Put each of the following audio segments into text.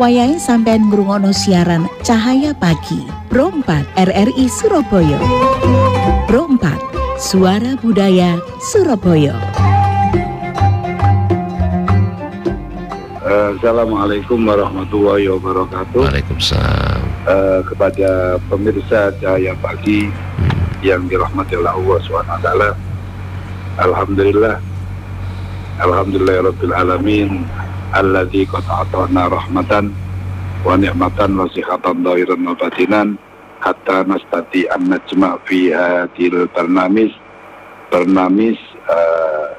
wayahe sampean ngrungokno siaran Cahaya Pagi Pro 4 RRI Surabaya. Pro 4 Suara Budaya Surabaya. Assalamualaikum warahmatullahi wabarakatuh. Waalaikumsalam. Kepada pemirsa Cahaya Pagi yang dirahmati Allah SWT, Alhamdulillahirabbil alamin alladzi qad atana rahmatan wa ni'matan wa sihatan dhahiran wa batinan hatta nastati an najma' fi hadhil barnamis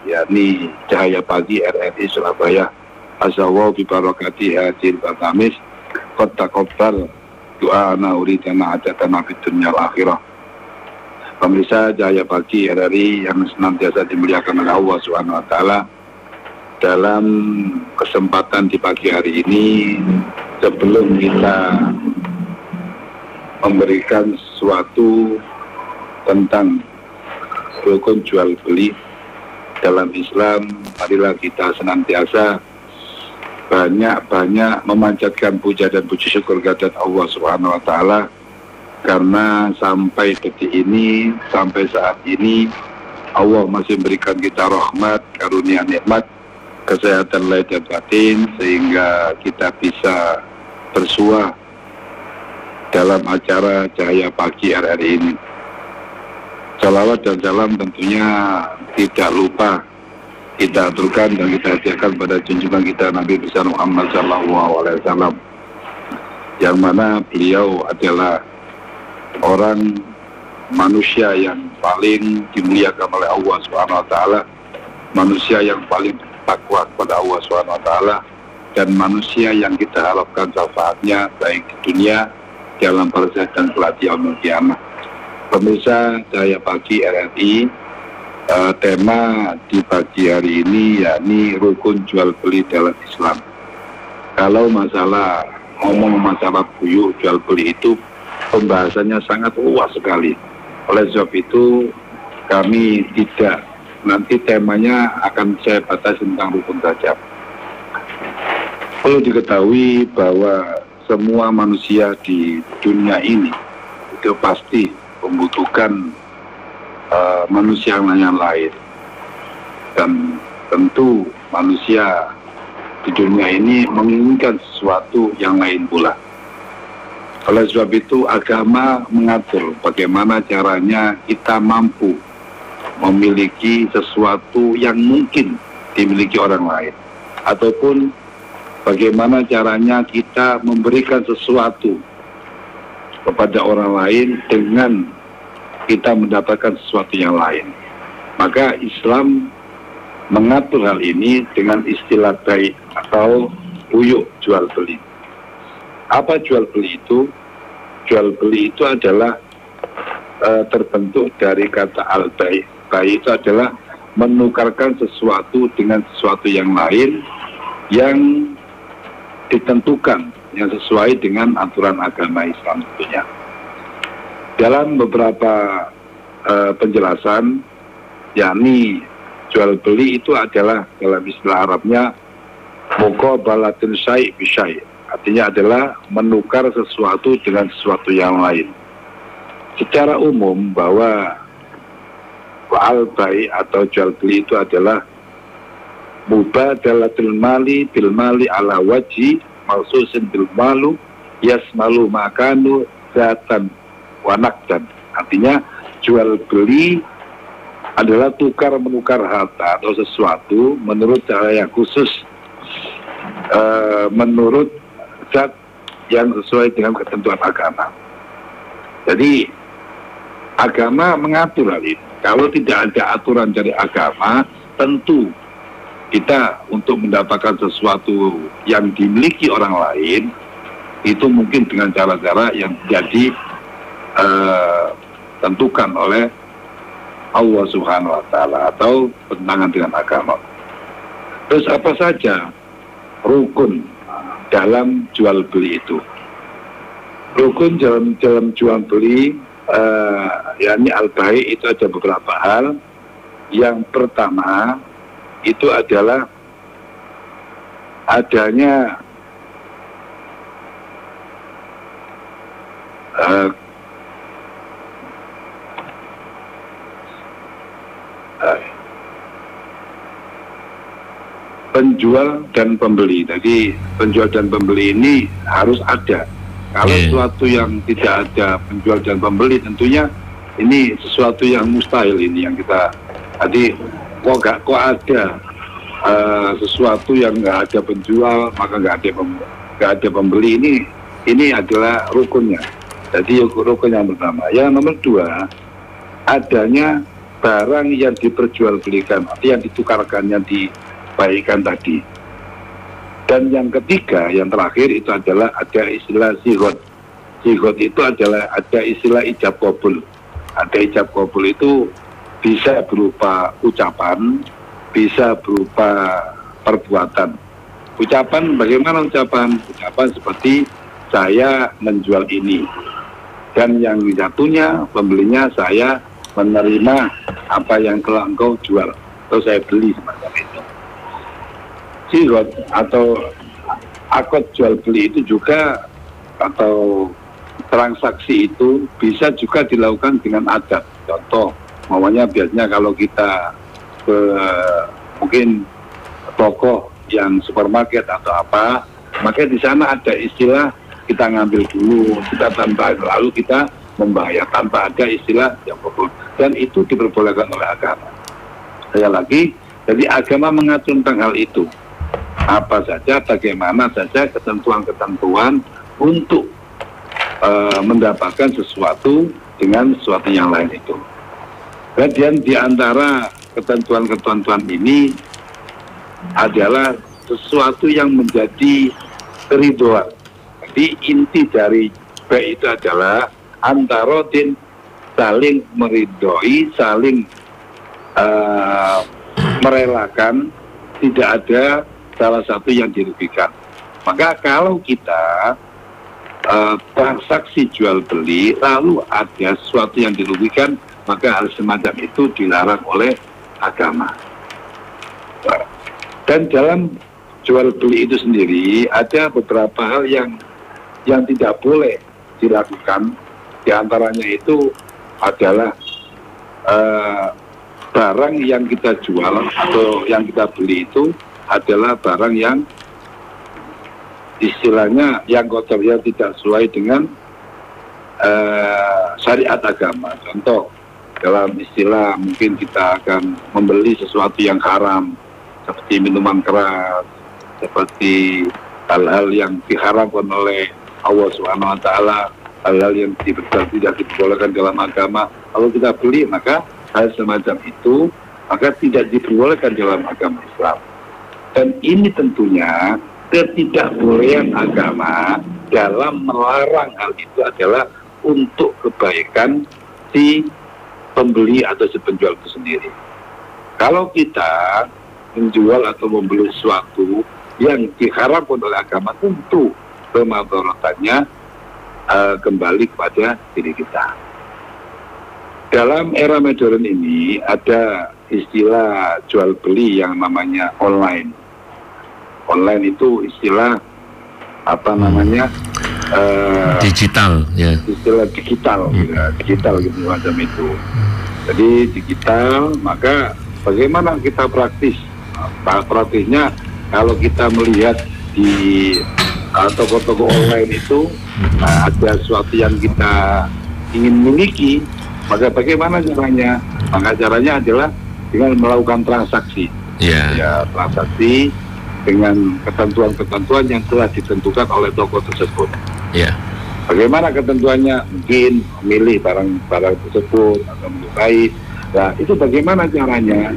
yakni Cahaya Pagi RRI Surabaya. Asawaw bi barakati hadhil barnamis qad taqabbal doana uridana ajatana fid dunya wal akhirah. Pemirsa Cahaya Pagi RRI yang senantiasa dimuliakan oleh Allah Subhanahu wa taala, dalam kesempatan di pagi hari ini, sebelum kita memberikan sesuatu tentang rukun jual beli dalam Islam, marilah kita senantiasa banyak memanjatkan puja dan puji syukur kehadirat Allah Subhanahu wa taala, karena sampai detik ini, sampai saat ini Allah masih memberikan kita rahmat, karunia, nikmat, kesehatan lahir dan batin, sehingga kita bisa bersua dalam acara Cahaya Pagi RRI ini. Salawat dan salam tentunya tidak lupa kita aturkan dan kita hadiahkan pada junjungan kita Nabi besar Muhammad SAW, yang mana beliau adalah orang manusia yang paling dimuliakan oleh Allah SWT, manusia yang paling takwa kepada Allah SWT, dan manusia yang kita harapkan syafaatnya baik di dunia, di alam barzakh dan kelak di yaumil qiyamah. Pemirsa Cahaya Pagi RRI, tema di pagi hari ini yakni rukun jual beli dalam Islam. Kalau ngomong masalah buyur jual beli itu pembahasannya sangat luas sekali. Oleh sebab itu kami tidak, nanti temanya akan saya batasi tentang rukun saja. Perlu diketahui bahwa semua manusia di dunia ini itu pasti membutuhkan manusia yang lain, dan tentu manusia di dunia ini menginginkan sesuatu yang lain pula. Oleh sebab itu agama mengatur bagaimana caranya kita mampu memiliki sesuatu yang mungkin dimiliki orang lain, ataupun bagaimana caranya kita memberikan sesuatu kepada orang lain dengan kita mendapatkan sesuatu yang lain. Maka Islam mengatur hal ini dengan istilah bai' atau buyuk jual beli. Apa jual beli itu? Jual beli itu adalah terbentuk dari kata al-bai'. Bai' itu adalah menukarkan sesuatu dengan sesuatu yang lain yang ditentukan, yang sesuai dengan aturan agama Islam tentunya. Dalam beberapa penjelasan, yakni jual beli itu adalah dalam istilah Arabnya muqabalatin syai' bi syai', artinya adalah menukar sesuatu dengan sesuatu yang lain. Secara umum bahwa al-bai' atau jual beli itu adalah mubadalatul mali bil mali ala wajhi maksusin bil malu yasmalu makanu zatan wanak, dan artinya jual beli adalah tukar menukar harta atau sesuatu menurut cara yang khusus, menurut zat yang sesuai dengan ketentuan agama. Jadi agama mengatur hal ini. Kalau tidak ada aturan dari agama, tentu kita untuk mendapatkan sesuatu yang dimiliki orang lain itu mungkin dengan cara-cara yang jadi tentukan oleh Allah Subhanahu wa taala atau bertentangan dengan agama. Terus apa saja rukun dalam jual beli itu? Rukun dalam jual beli yakni al-bai' itu ada beberapa hal. Yang pertama itu adalah adanya penjual dan pembeli. Jadi penjual dan pembeli ini harus ada. Kalau sesuatu yang tidak ada penjual dan pembeli, tentunya ini sesuatu yang mustahil ini yang kita. Jadi kok ada sesuatu yang nggak ada penjual maka nggak ada pembeli, ini adalah rukunnya. Jadi rukun yang pertama. Yang nomor dua, adanya barang yang diperjualbelikan, artinya yang ditukarkan, yang dibaikkan tadi. Dan yang ketiga, yang terakhir itu adalah ada istilah sighot. Sighot itu adalah ada istilah ijab qabul. Ada ijab qabul itu bisa berupa ucapan, bisa berupa perbuatan. Ucapan, bagaimana ucapan? Ucapan seperti saya menjual ini. Dan yang satunya, pembelinya, saya menerima apa yang telah engkau jual atau saya beli semacam itu. Sighot atau akad jual beli itu juga, atau transaksi itu bisa juga dilakukan dengan adat. Contoh, namanya biasanya kalau kita ke mungkin toko yang supermarket atau apa, maka di sana ada istilah kita ngambil dulu, kita tanpa, lalu kita membayar tanpa ada istilah yang betul. Dan itu diperbolehkan oleh agama. Saya lagi, jadi agama mengatur tentang hal itu. Apa saja, bagaimana saja ketentuan-ketentuan untuk mendapatkan sesuatu dengan sesuatu yang lain itu. Kemudian di antara ketentuan-ketentuan ini adalah sesuatu yang menjadi keridhaan. Jadi inti dari baik itu adalah antarodin, saling meridhoi, saling merelakan, tidak ada salah satu yang dirugikan. Maka kalau kita transaksi jual beli lalu ada sesuatu yang dirugikan, maka hal semacam itu dilarang oleh agama. Dan dalam jual beli itu sendiri ada beberapa hal yang tidak boleh dilakukan. Di antaranya itu adalah barang yang kita jual atau yang kita beli itu adalah barang yang istilahnya yang kotor, yang tidak sesuai dengan syariat agama. Contoh, dalam istilah mungkin kita akan membeli sesuatu yang haram, seperti minuman keras, seperti hal-hal yang diharamkan oleh Allah Subhanahu wa Ta'ala, hal-hal yang tidak diperbolehkan dalam agama, lalu kita beli, maka hal semacam itu maka tidak diperbolehkan dalam agama Islam. Dan ini tentunya ketidakbolehan agama dalam melarang hal itu adalah untuk kebaikan si pembeli atau si penjual itu sendiri. Kalau kita menjual atau membeli sesuatu yang diharapkan oleh agama, tentu kemadaratannya kembali kepada diri kita. Dalam era modern ini ada istilah jual beli yang namanya online. Online itu istilah apa namanya? Digital, ya. Istilah digital, digital gitu macam itu. Jadi digital, maka bagaimana kita praktis? Praktisnya kalau kita melihat di toko-toko online itu ada sesuatu yang kita ingin miliki, maka bagaimana caranya? Maka caranya adalah dengan melakukan transaksi. Ya, transaksi dengan ketentuan-ketentuan yang telah ditentukan oleh toko tersebut. Bagaimana ketentuannya? Mungkin memilih barang-barang tersebut atau menyukai. Nah, itu bagaimana caranya?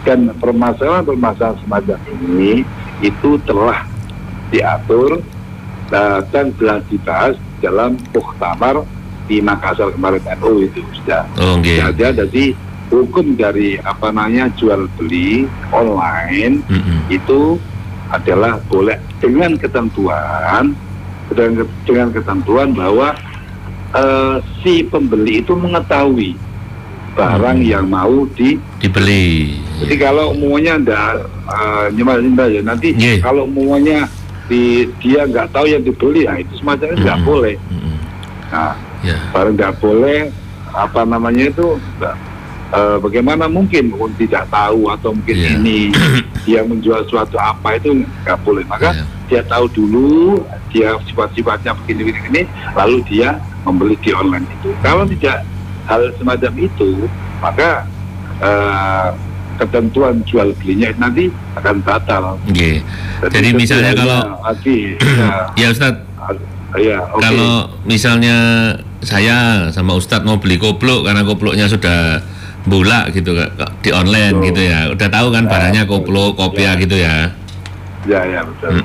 Dan permasalahan semacam ini itu telah diatur dan telah dibahas dalam muktamar di Makassar kemarin NU itu sudah. Jadi hukum dari apa namanya jual beli online itu adalah boleh dengan ketentuan bahwa si pembeli itu mengetahui barang yang mau dibeli. Jadi kalau umumnya nyembah ya nanti kalau umumnya dia nggak tahu yang dibeli, nah itu semacamnya nggak boleh. Nah, Barang nggak boleh bagaimana mungkin tidak tahu atau mungkin ini dia menjual suatu apa itu nggak boleh. Maka dia tahu dulu dia sifat-sifatnya begini, lalu dia membeli di online itu. Kalau tidak hal semacam itu, maka ketentuan jual belinya nanti akan batal. Jadi misalnya kalau ya Ustadz, kalau misalnya saya sama Ustadz mau beli koplok karena koploknya sudah bulak gitu di online gitu ya, udah tahu kan barangnya koplok, kopiah gitu ya. Ya betul.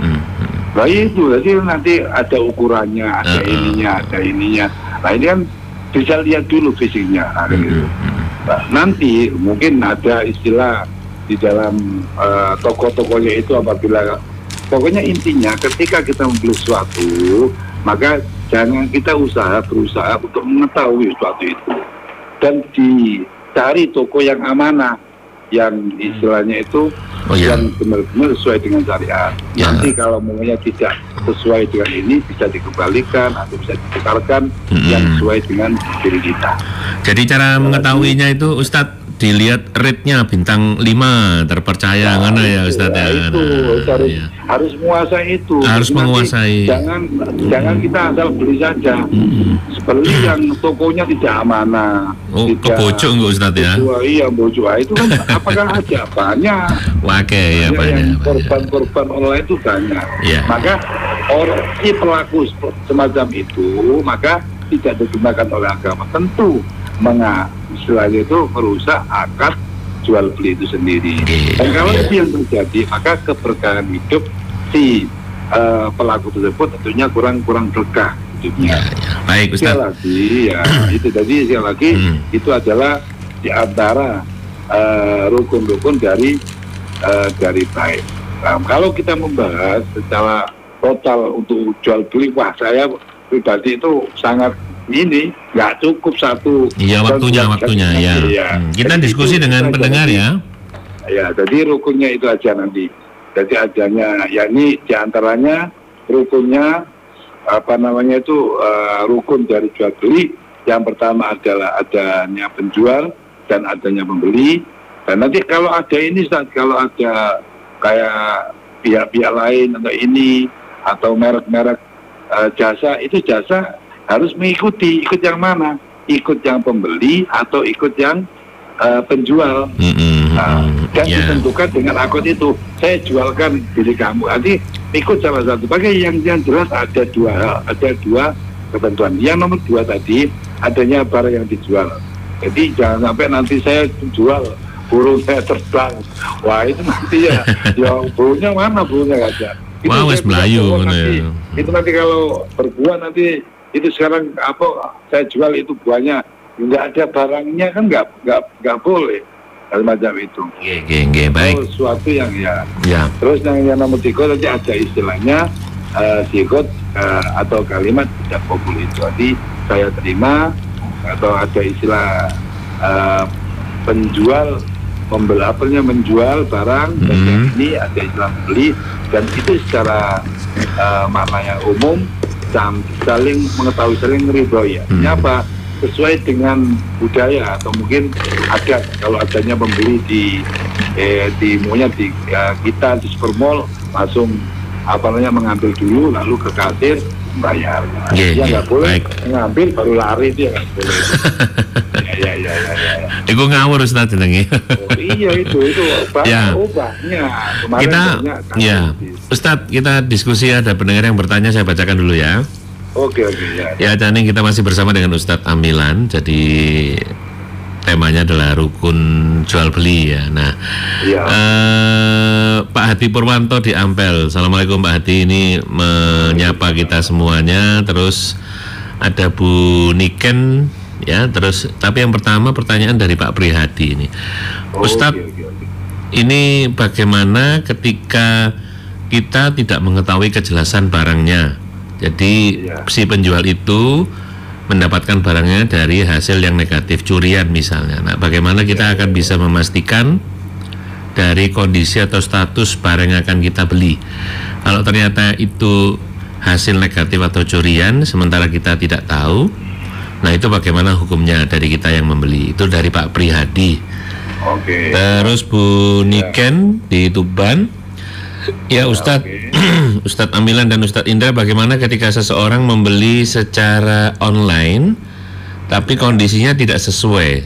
Nah itu jadi nanti ada ukurannya, ada ininya. Nah ini kan bisa lihat dulu fisiknya. Nah, nanti mungkin ada istilah di dalam toko-tokonya itu apabila pokoknya intinya ketika kita membeli sesuatu, maka jangan kita berusaha untuk mengetahui sesuatu itu dan dicari toko yang amanah, yang istilahnya itu yang benar-benar sesuai dengan syariat. Nanti kalau maunya tidak sesuai dengan ini bisa dikembalikan atau bisa ditukarkan yang sesuai dengan diri kita. Jadi cara mengetahuinya itu Ustadz dilihat rate-nya bintang 5 terpercaya mana ya Ustadz ya. Harus menguasai itu. Harus menguasai. Jangan kita asal beli saja. Beli yang tokonya tidak amanah. Kebocok enggak Ustadz ya? Iya bocok. Itu kan apakah ada banyak. Ya banyak. Korban online itu banyak. Maka si pelaku semacam itu maka tidak digunakan oleh agama. Tentu istilahnya itu merusak akad jual beli itu sendiri. Dan kalau itu yang terjadi, maka keberkahan hidup si pelaku tersebut tentunya kurang berkah hidupnya. Baik Ustaz. Sekali lagi itu adalah di antara rukun-rukun dari baik. Nah, kalau kita membahas secara total untuk jual beli, saya pribadi itu sangat nggak cukup satu. Waktunya ya. Kita diskusi dengan pendengar ya. Ya, jadi rukunnya itu aja nanti. Jadi adanya, ini diantaranya rukunnya rukun dari jual beli. Yang pertama adalah adanya penjual dan adanya pembeli. Dan nanti kalau ada ini, kalau ada kayak pihak-pihak lain atau ini atau merek-merek jasa, itu jasa harus ikut yang mana? Ikut yang pembeli atau ikut yang penjual. Dan ditentukan dengan akun itu. Saya jualkan diri kamu. Nanti ikut salah satu. Pakai yang jelas ada dua ketentuan. Yang nomor 2 tadi adanya barang yang dijual. Jadi jangan sampai nanti saya jual burung saya terbang. Wah itu nanti ya burungnya mana burungnya nggak ada. Wes Melayu. Itu nanti kalau berbuah nanti itu sekarang saya jual itu buahnya nggak ada barangnya kan nggak boleh macam itu. Baik. Sesuatu yang Terus yang nomor 3 tadi ada istilahnya sikot atau kalimat tidak populer itu. Jadi saya terima atau ada istilah penjual menjual barang dan yang ini ada istilah beli dan itu secara maknanya umum saling mengetahui, saling ridhoi ya. Ini apa? Sesuai dengan budaya atau mungkin adat. Kalau adanya pembeli kita di supermall langsung mengambil dulu lalu ke kasir bayar. Nggak boleh mengambil baru lari dia nggak boleh. Iku ngawur Ustaz jenenge. Iya itu ubahnya. Ustaz, kita diskusi, ada pendengar yang bertanya, saya bacakan dulu ya. Oke. Janing, kita masih bersama dengan Ustadz Amilan. Jadi temanya adalah rukun jual beli ya. Nah, Pak Hadi Purwanto di Ampel. Assalamualaikum Pak Hadi, ini menyapa kita semuanya. Terus ada Bu Niken ya. Terus tapi yang pertama pertanyaan dari Pak Prihadi ini. Ustadz, ini bagaimana ketika kita tidak mengetahui kejelasan barangnya? Jadi si penjual itu mendapatkan barangnya dari hasil yang negatif, curian misalnya. Nah, bagaimana kita akan bisa memastikan dari kondisi atau status barang yang akan kita beli? Kalau ternyata itu hasil negatif atau curian, sementara kita tidak tahu, Nah itu bagaimana hukumnya dari kita yang membeli? Itu dari Pak Prihadi. Oke. Terus Bu Niken di Tuban. Ya Ustadz, Ustadz Amilan dan Ustadz Indra, bagaimana ketika seseorang membeli secara online tapi kondisinya tidak sesuai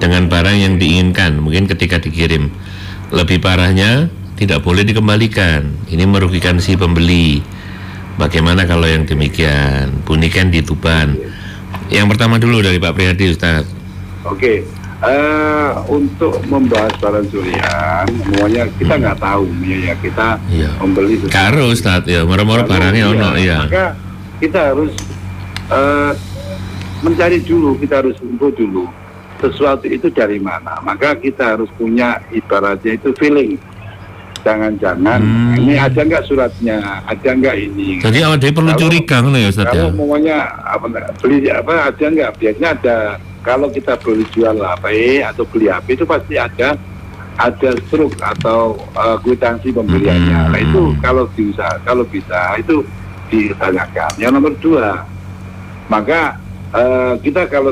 dengan barang yang diinginkan, mungkin ketika dikirim. Lebih parahnya tidak boleh dikembalikan. Ini merugikan si pembeli. Bagaimana kalau yang demikian? Bu Niken di Tuban. Yang pertama dulu dari Pak Prihadi, Ustadz. Oke. Untuk membahas barang curian, semuanya kita nggak tahu ya, kita membeli karo Ustadz ya, moro-moro barangnya ono ya. Maka kita harus mencari dulu, kita harus info dulu sesuatu itu dari mana. Maka kita harus punya ibaratnya itu feeling. Jangan-jangan ini ada nggak suratnya, ada nggak ini. Jadi awal dia perlu curiga kan ya Ustadz ya. Kalau semuanya beli apa ada nggak? Biasanya ada. Kalau kita beli jual HP atau beli HP itu pasti ada struk atau kwitansi pembeliannya. Nah itu kalau bisa itu ditanyakan. Yang nomor 2, maka kita kalau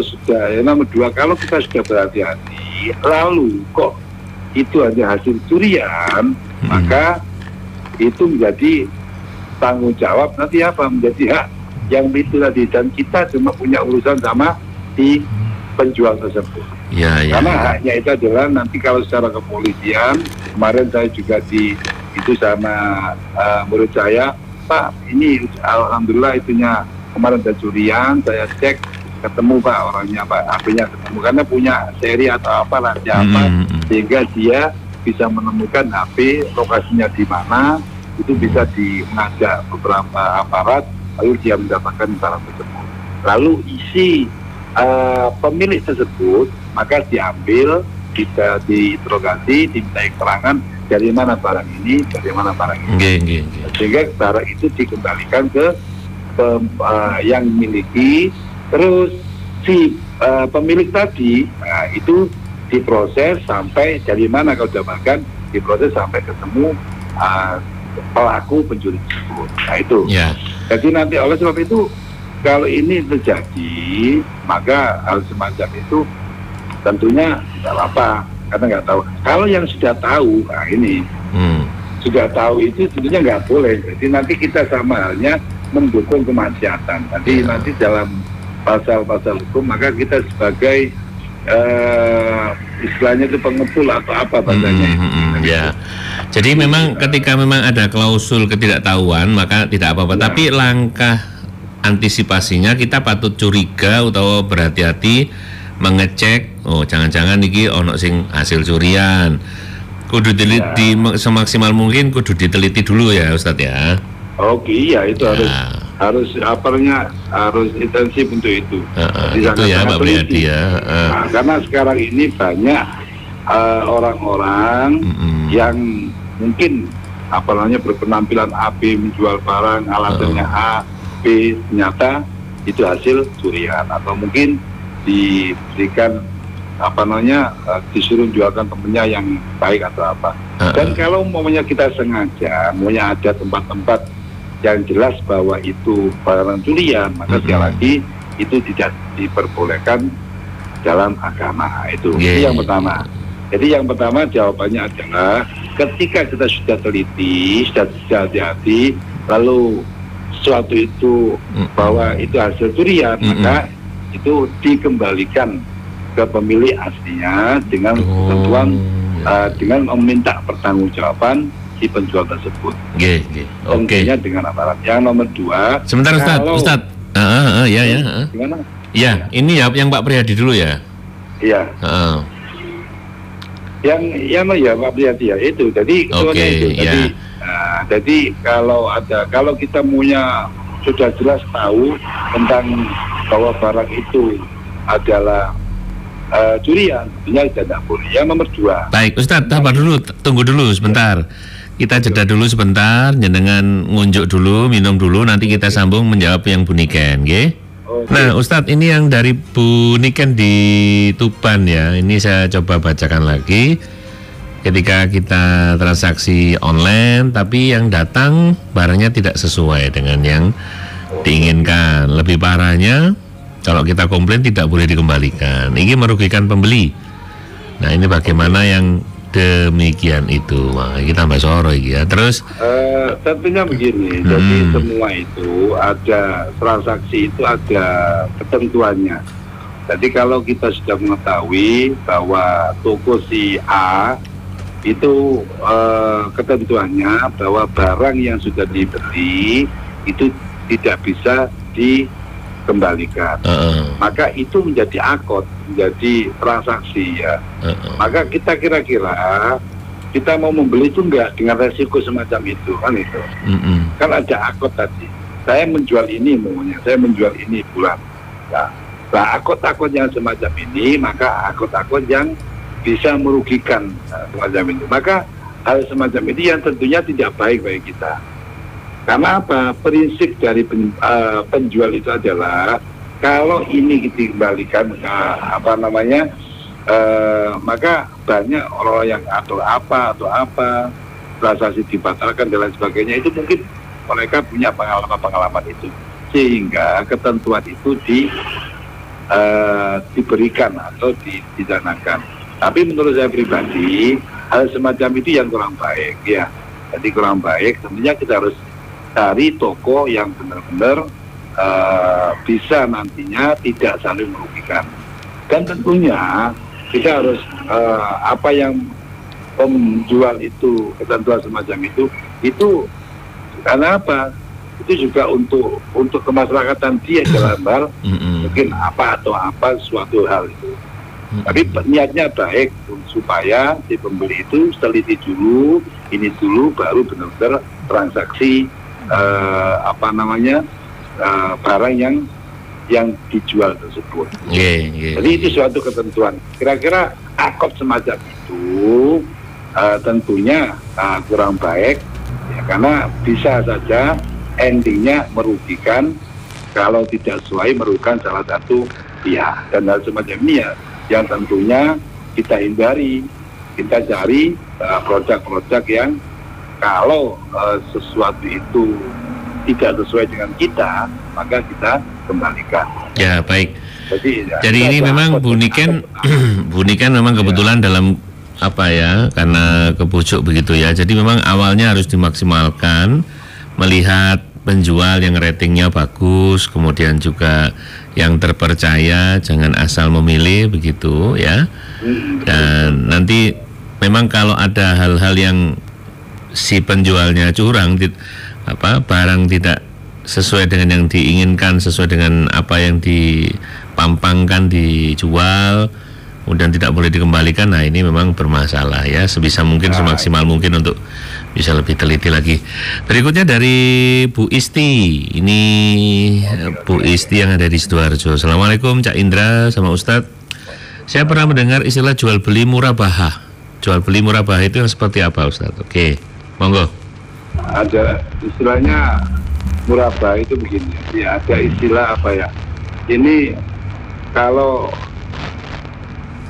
kita sudah berhati-hati, lalu kok itu hanya hasil curian, maka itu menjadi tanggung jawab nanti menjadi hak yang itu tadi, dan kita cuma punya urusan sama di penjual tersebut. Karena haknya itu adalah nanti kalau secara kepolisian, kemarin saya juga itu sama murid saya, Pak, ini alhamdulillah itunya kemarin ada curian, saya cek ketemu Pak orangnya, Pak, HP-nya ketemu karena punya seri atau apalah siapa, sehingga dia bisa menemukan HP lokasinya di mana, itu bisa mengajak beberapa aparat, lalu dia mendapatkan barang tersebut. Lalu isi pemilik tersebut maka diambil, bisa diinterogasi, diminta keterangan dari mana barang ini, sehingga barang itu dikembalikan ke yang memiliki. Terus si pemilik tadi itu diproses sampai dari mana kalau dapatkan, diproses sampai ketemu pelaku pencuri tersebut. Nah itu. Jadi nanti oleh sebab itu kalau ini terjadi, maka hal semacam itu tentunya tidak apa-apa, karena nggak tahu. Kalau yang sudah tahu, sudah tahu itu tentunya nggak boleh. Jadi nanti kita sama halnya mendukung kemaksiatan. Nanti dalam pasal-pasal hukum, maka kita sebagai istilahnya itu pengepul atau apa bahasanya. Jadi memang ketika memang ada klausul ketidaktahuan, maka tidak apa-apa. Tapi langkah antisipasinya kita patut curiga atau berhati-hati mengecek, jangan-jangan iki ono sing hasil curian. Kudu diteliti semaksimal mungkin, kudu diteliti dulu ya Ustadz ya. Iya itu harus harus intensif untuk itu. Itu ya Pak Prihadi ya. Karena sekarang ini banyak orang-orang yang mungkin berpenampilan AB, menjual barang alasannya A, B, ternyata itu hasil curian, atau mungkin diberikan disuruh jualkan temennya yang baik atau apa. Dan kalau kita sengaja ada tempat-tempat yang jelas bahwa itu barang curian, maka sekali lagi itu tidak diperbolehkan dalam agama. Itu yang pertama. Jadi yang pertama jawabannya adalah ketika kita sudah teliti, sudah hati-hati, lalu sesuatu itu bahwa itu hasil curian, maka itu dikembalikan ke pemilik aslinya dengan ketentuan dengan meminta pertanggungjawaban si penjual tersebut. Tentunya dengan aparat. Yang nomor 2. Sebentar Ustadz. Gimana? Ya, ini ya yang Pak Prihadi dulu ya. Iya. Yang Pak Prihadi ya itu. Jadi jadi kalau kita sudah jelas tahu tentang bahwa barang itu adalah curian, tentunya tidak boleh. Yang nomor 2. Baik, Ustadz, tunggu dulu sebentar. Kita jeda dulu sebentar, jenengan ngunjuk dulu, minum dulu, nanti kita sambung menjawab yang Bu Niken, nggih? Nah, Ustadz, ini yang dari Bu Niken di Tuban ya. Ini saya coba bacakan lagi. Ketika kita transaksi online, tapi yang datang barangnya tidak sesuai dengan yang diinginkan. Lebih parahnya, Kalau kita komplain tidak boleh dikembalikan. Ini merugikan pembeli. Nah, ini bagaimana yang demikian itu? Wah, kita tambah soro ya. Terus tentunya begini. Jadi semua itu ada transaksi itu ada ketentuannya. Jadi kalau kita sudah mengetahui bahwa toko si A itu ketentuannya bahwa barang yang sudah dibeli itu tidak bisa dikembalikan, maka itu menjadi akad, menjadi transaksi ya. Maka kita kira-kira kita mau membeli itu enggak dengan resiko semacam itu kan itu. Kan ada akad tadi. Saya menjual ini maunya, saya menjual ini bulan. Nah, akad-akad yang semacam ini, maka akad-akad yang bisa merugikan semacam itu. Maka hal semacam ini yang tentunya tidak baik bagi kita. Karena apa? Prinsip dari penjual itu adalah kalau ini dikembalikan maka banyak orang yang atau apa transaksi dibatalkan dan lain sebagainya, itu mungkin mereka punya pengalaman itu sehingga ketentuan itu diberikan atau didanakan. Tapi menurut saya pribadi hal semacam itu yang kurang baik ya. Jadi kurang baik, tentunya kita harus cari toko yang benar-benar bisa nantinya tidak saling merugikan. Dan tentunya kita harus apa yang penjual itu ketentuan semacam itu karena apa? Itu juga untuk kemasyarakatan dia dalam hal mungkin apa suatu hal itu. Tapi niatnya baik supaya si pembeli itu teliti dulu, ini dulu baru benar-benar transaksi barang yang dijual tersebut. Jadi itu suatu ketentuan. Kira-kira akad semacam itu tentunya kurang baik ya, karena bisa saja endingnya merugikan kalau tidak sesuai, merugikan salah satu pihak. Dan hal semacam ini ya yang tentunya kita hindari. Kita cari produk-produk yang kalau sesuatu itu tidak sesuai dengan kita, maka kita kembalikan. Ya, baik. Jadi ini memang Bu Niken memang kebetulan dalam karena kebujuk begitu ya. Jadi memang awalnya harus dimaksimalkan, melihat penjual yang ratingnya bagus, kemudian juga yang terpercaya, jangan asal memilih begitu ya. Dan nanti memang kalau ada hal-hal yang si penjualnya curang, barang tidak sesuai dengan yang diinginkan, sesuai dengan apa yang dipampangkan dijual, kemudian tidak boleh dikembalikan. Nah, ini memang bermasalah ya. Sebisa mungkin, semaksimal mungkin untuk bisa lebih teliti lagi. Berikutnya dari Bu Isti. Ini Bu Isti yang ada di Sidoarjo. Assalamualaikum Cak Indra sama Ustadz. Saya pernah mendengar istilah jual beli murah bahah. Jual beli murah bahah itu yang seperti apa Ustadz? Oke, monggo. Ada istilahnya murah bahah itu begini. Ya, ada istilah ini kalau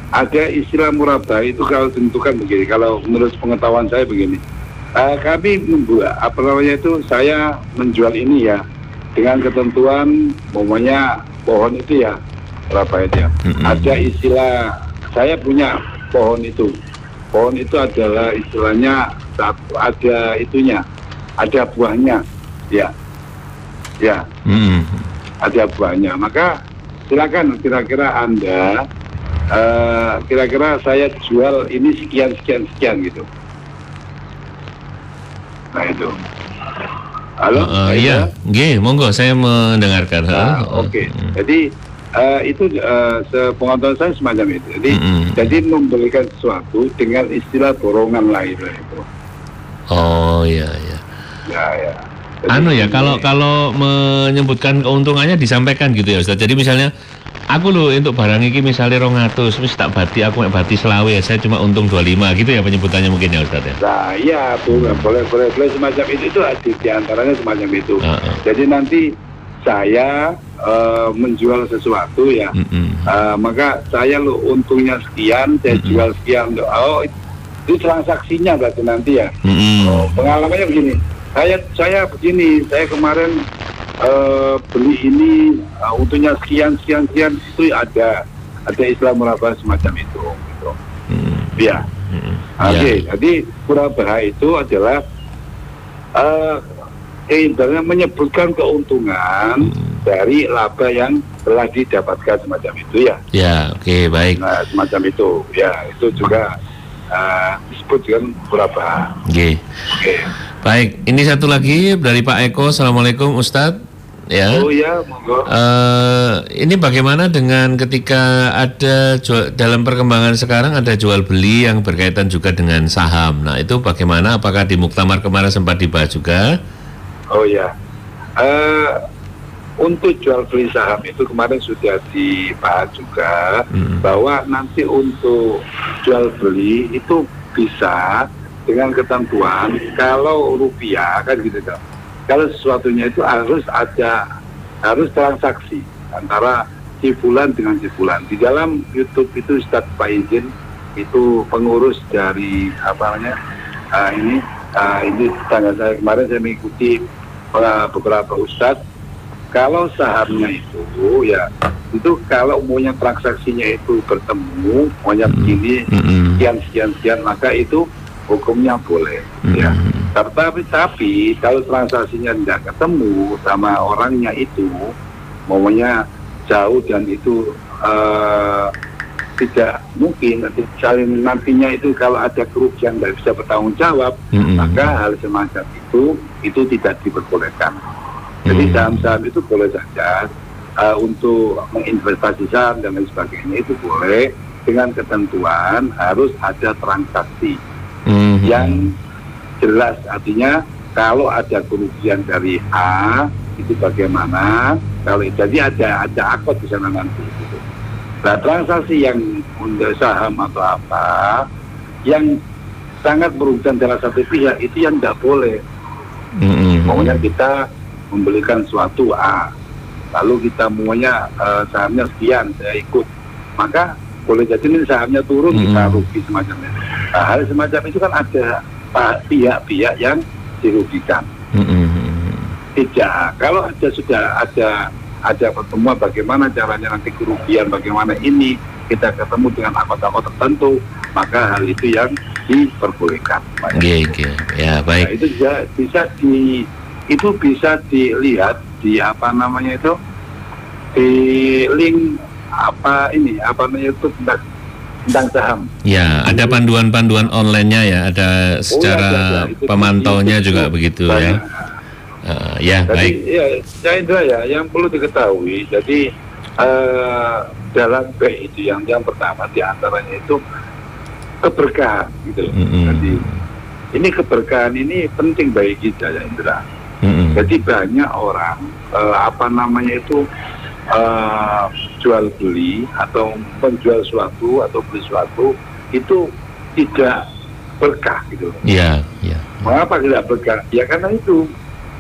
ada istilah murah bahah itu kalau tentukan begini. Kalau menurut pengetahuan saya begini. Kami membuat saya menjual ini ya dengan ketentuan umpamanya pohon itu ya berapa itu ya. Ada istilah, saya punya pohon itu adalah istilahnya ada itunya, ada buahnya ya ada buahnya. Maka silakan kira-kira Anda kira-kira saya jual ini sekian gitu. Nah itu. Halo? Iya, monggo saya mendengarkan. Oke. Jadi itu sepengetahuan saya semacam itu. Jadi membelikan sesuatu dengan istilah borongan lain itu. Oh iya. Ya. Jadi, kalau menyebutkan keuntungannya disampaikan gitu ya Ustaz. Jadi misalnya aku loh untuk barang ini misalnya 200, wis tak bati aku bati selawe ya, saya cuma untung 25 gitu ya penyebutannya mungkin ya Ustaz ya. Nah iya boleh semacam itu di antaranya semacam itu. Jadi nanti saya menjual sesuatu ya, maka saya lo untungnya sekian, saya jual sekian. Itu transaksinya berarti nanti ya. Pengalamannya begini. Saya begini, saya kemarin beli ini untuknya sekian itu ada istilah murabah semacam itu gitu. Ya. Oke, jadi murabah itu adalah ibaratnya menyebutkan keuntungan dari laba yang telah didapatkan semacam itu ya. Ya, oke, baik. Nah, semacam itu, ya itu juga disebut dengan murabah. Oke. Baik, ini satu lagi dari Pak Eko. Assalamualaikum Ustadz. Ya. Oh ya, monggo. Ini bagaimana dengan ketika ada dalam perkembangan sekarang ada jual beli yang berkaitan juga dengan saham. Nah, itu bagaimana? Apakah di muktamar kemarin sempat dibahas juga? Oh ya. Untuk jual beli saham itu kemarin sudah dibahas juga bahwa nanti untuk jual beli itu bisa dengan ketentuan kalau rupiah kan gitu kan. Kalau sesuatunya itu harus transaksi antara si fulan dengan si fulan. Di dalam YouTube itu Ustadz Pak Izin itu pengurus dari ini tanggal saya kemarin saya mengikuti beberapa Ustadz. Kalau sahamnya itu ya itu kalau maunya transaksinya itu bertemu maunya begini sekian maka itu hukumnya boleh ya. Tapi kalau transaksinya tidak ketemu sama orangnya itu maunya jauh dan itu tidak mungkin nantinya itu kalau ada kerugian tidak bisa bertanggung jawab maka hal semacam itu tidak diperbolehkan. Jadi saham-saham itu boleh saja untuk menginvestasi saham dan lain sebagainya itu boleh dengan ketentuan harus ada transaksi yang jelas. Artinya kalau ada kerugian dari A itu bagaimana? Kalau jadi ada akad di sana nanti. Gitu. Nah transaksi yang untuk saham atau apa yang sangat merugikan salah satu pihak itu yang tidak boleh. Pokoknya kita membelikan suatu A, lalu kita maunya sahamnya sekian, saya ikut, maka boleh jadi ini sahamnya turun kita rugi semacamnya. Nah, hal semacam itu kan ada pihak-pihak yang dirugikan. Tidak, kalau sudah ada pertemuan bagaimana caranya nanti kerugian, bagaimana ini kita ketemu dengan akad-akad tertentu, maka hal itu yang diperbolehkan. Ya baik. Nah, itu juga bisa dilihat di di link itu tentang saham. Ya, ada panduan-panduan online-nya ya, ada secara pemantaunya juga begitu banyak. Ya. Jadi, baik. Ya Indra ya, yang perlu diketahui, jadi dalam B itu yang pertama diantaranya itu keberkahan gitu. Jadi ini keberkahan ini penting bagi kita ya Indra. Jadi banyak orang jual beli atau menjual suatu atau beli suatu itu tidak berkah gitu. Iya. Mengapa tidak berkah? Ya karena itu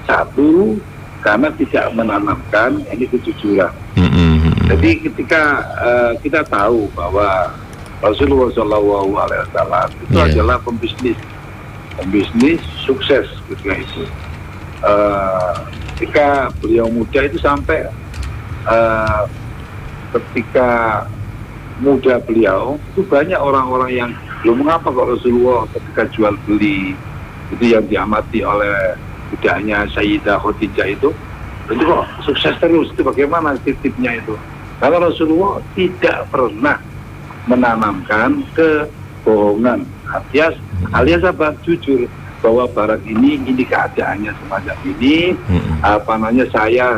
satu karena tidak menanamkan ini kejujuran. Jadi ketika kita tahu bahwa Rasulullah SAW itu adalah pembisnis sukses ketika itu. Ketika beliau muda itu sampai ketika muda beliau itu banyak orang-orang yang belum mengapa kok Rasulullah ketika jual beli itu yang diamati oleh budaknya Sayyidah Khadijah itu kok sukses terus, itu bagaimana tipnya itu? Karena Rasulullah tidak pernah menanamkan kebohongan, alias apa? Jujur bahwa barang ini keadaannya semacam ini, saya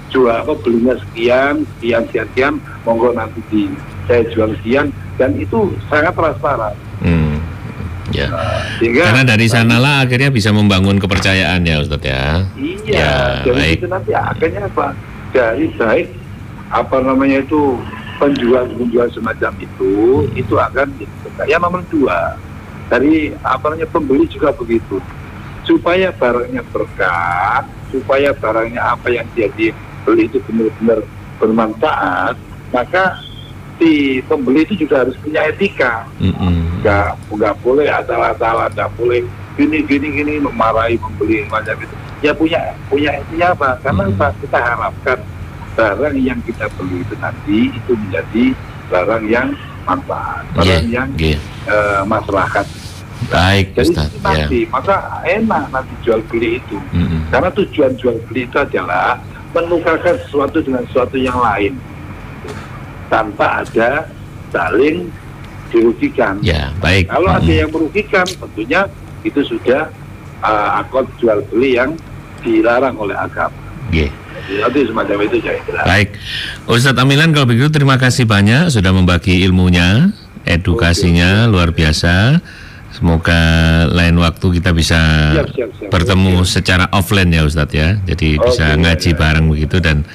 jual belinya sekian, monggo nanti saya jual sekian, dan itu sangat transparan. Ya. Karena dari sanalah akhirnya bisa membangun kepercayaan ya Ustadz ya. Iya. Jadi itu nanti akhirnya apa? Dari baik penjual semacam itu akan yang nomor dua dari pembeli juga begitu, supaya barangnya berkah, supaya barangnya apa yang dia dibeli itu benar-benar bermanfaat, maka si pembeli itu juga harus punya etika. Nggak boleh asal-asalan, nggak boleh gini memarahi, membeli macam itu. Ya punya apa? Karena apa? Kita harapkan barang yang kita beli itu nanti itu menjadi barang yang manfaat, barang yang maslahat. Baik, jadi Ustaz. nanti maka enak nanti jual beli itu. Karena tujuan jual beli itu adalah menukarkan sesuatu dengan sesuatu yang lain tanpa ada saling dirugikan. Ya, baik. Kalau ada yang merugikan, tentunya itu sudah akad jual beli yang dilarang oleh agama. Jadi semacam itu saya kira. Baik, Ustadz Amilan, kalau begitu terima kasih banyak sudah membagi ilmunya, edukasinya luar biasa. Semoga lain waktu kita bisa bertemu secara offline ya Ustadz ya. Jadi bisa ngaji bareng begitu dan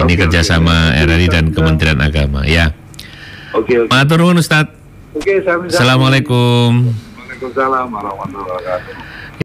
ini kerjasama RRI dan Kementerian Agama ya. Matur nuwun Ustadz. Assalamualaikum Assalamualaikum. Waalaikumsalam warahmatullahi wabarakatuh.